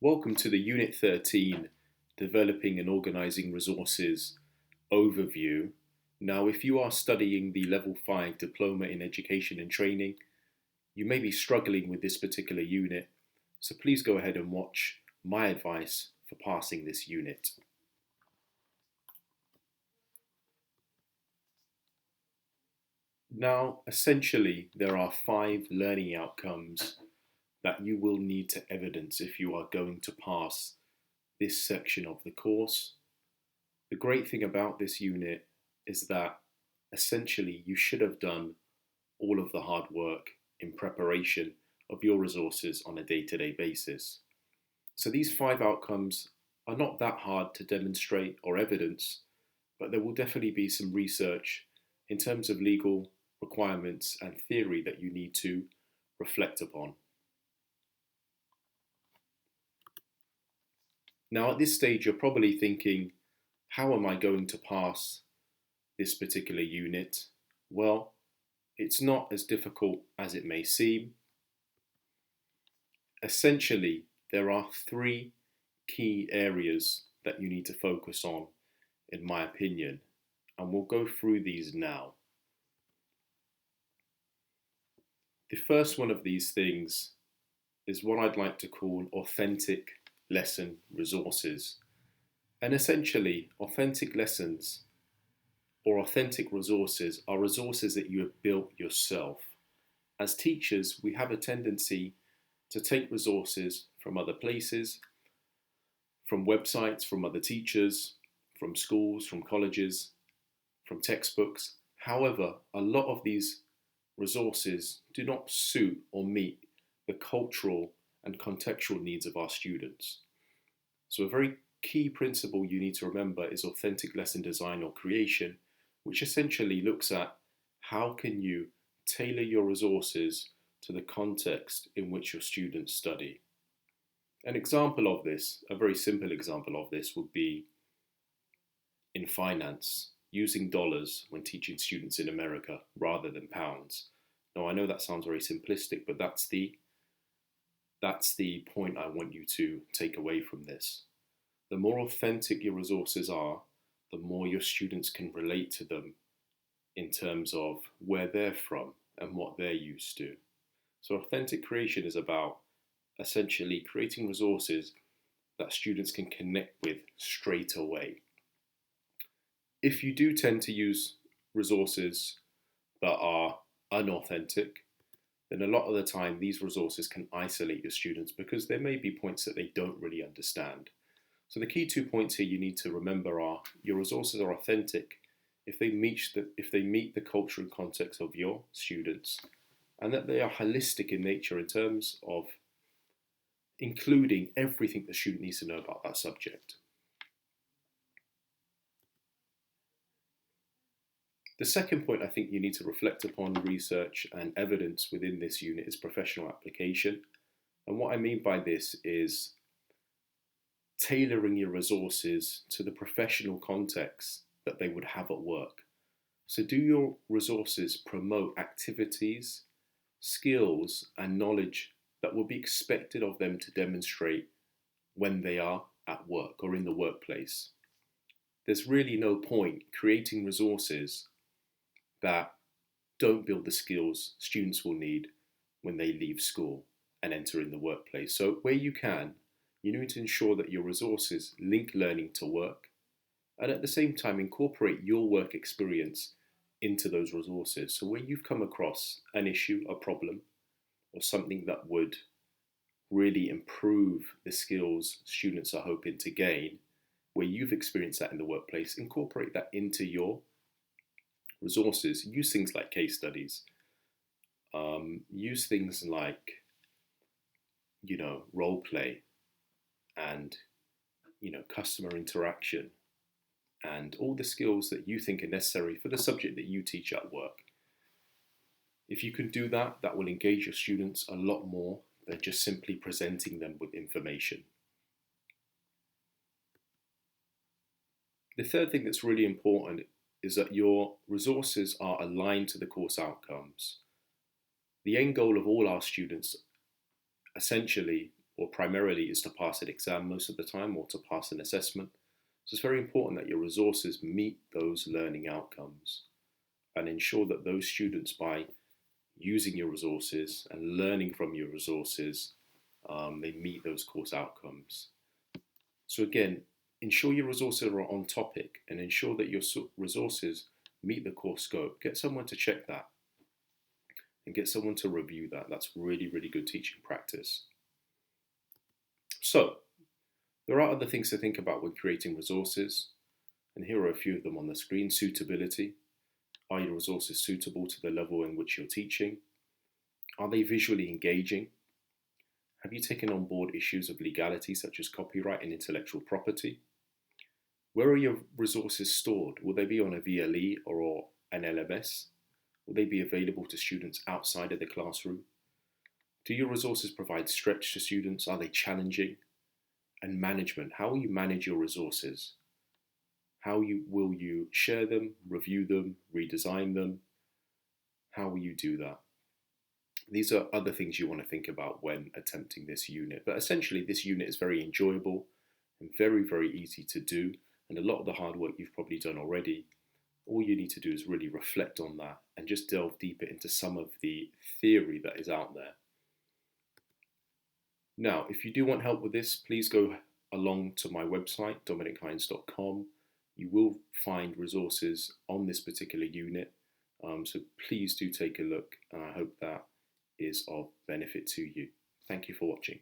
Welcome to the Unit 13 Developing and Organising Resources overview. Now, if you are studying the Level 5 Diploma in Education and Training, you may be struggling with this particular unit, so please go ahead and watch my advice for passing this unit. Now, essentially, there are 5 learning outcomes that you will need to evidence if you are going to pass this section of the course. The great thing about this unit is that essentially you should have done all of the hard work in preparation of your resources on a day-to-day basis. So these 5 outcomes are not that hard to demonstrate or evidence, but there will definitely be some research in terms of legal requirements and theory that you need to reflect upon. Now, at this stage, you're probably thinking, how am I going to pass this particular unit? Well, it's not as difficult as it may seem. Essentially, there are 3 key areas that you need to focus on, in my opinion, and we'll go through these now. The first one of these things is what I'd like to call authentic lesson resources. And essentially, authentic lessons or authentic resources are resources that you have built yourself. As teachers, we have a tendency to take resources from other places, from websites, from other teachers, from schools, from colleges, from textbooks. However, a lot of these resources do not suit or meet the cultural and contextual needs of our students. So a very key principle you need to remember is authentic lesson design or creation, which essentially looks at how can you tailor your resources to the context in which your students study. An example of this, a very simple example of this, would be in finance, using dollars when teaching students in America rather than pounds. Now, I know that sounds very simplistic, but that's the point I want you to take away from this. The more authentic your resources are, the more your students can relate to them in terms of where they're from and what they're used to. So authentic creation is about essentially creating resources that students can connect with straight away. If you do tend to use resources that are unauthentic, then a lot of the time these resources can isolate your students because there may be points that they don't really understand. So the key 2 points here you need to remember are your resources are authentic if they meet the culture and context of your students, and that they are holistic in nature in terms of including everything the student needs to know about that subject. The second point I think you need to reflect upon research and evidence within this unit is professional application. And what I mean by this is tailoring your resources to the professional context that they would have at work. So do your resources promote activities, skills, and knowledge that will be expected of them to demonstrate when they are at work or in the workplace? There's really no point creating resources that don't build the skills students will need when they leave school and enter in the workplace. So where you can, you need to ensure that your resources link learning to work and at the same time incorporate your work experience into those resources. So where you've come across an issue, a problem, or something that would really improve the skills students are hoping to gain, where you've experienced that in the workplace, incorporate that into your resources. Use things like case studies. Use things like, role play and, customer interaction and all the skills that you think are necessary for the subject that you teach at work. If you can do that, that will engage your students a lot more than just simply presenting them with information. The third thing that's really important is that your resources are aligned to the course outcomes. The end goal of all our students essentially or primarily is to pass an exam most of the time or to pass an assessment. So it's very important that your resources meet those learning outcomes and ensure that those students, by using your resources and learning from your resources, they meet those course outcomes. So again, ensure your resources are on topic and ensure that your resources meet the course scope. Get someone to check that and get someone to review that. That's really, really good teaching practice. So there are other things to think about when creating resources, and here are a few of them on the screen. Suitability. Are your resources suitable to the level in which you're teaching? Are they visually engaging? Have you taken on board issues of legality such as copyright and intellectual property? Where are your resources stored? Will they be on a VLE or an LMS? Will they be available to students outside of the classroom? Do your resources provide stretch to students? Are they challenging? And management. How will you manage your resources? How will you share them, review them, redesign them? How will you do that? These are other things you want to think about when attempting this unit. But essentially, this unit is very enjoyable and very, very easy to do. And a lot of the hard work you've probably done already. All you need to do is really reflect on that and just delve deeper into some of the theory that is out there. Now, if you do want help with this, please go along to my website, dominichines.com. You will find resources on this particular unit. So please do take a look, and I hope that is of benefit to you. Thank you for watching.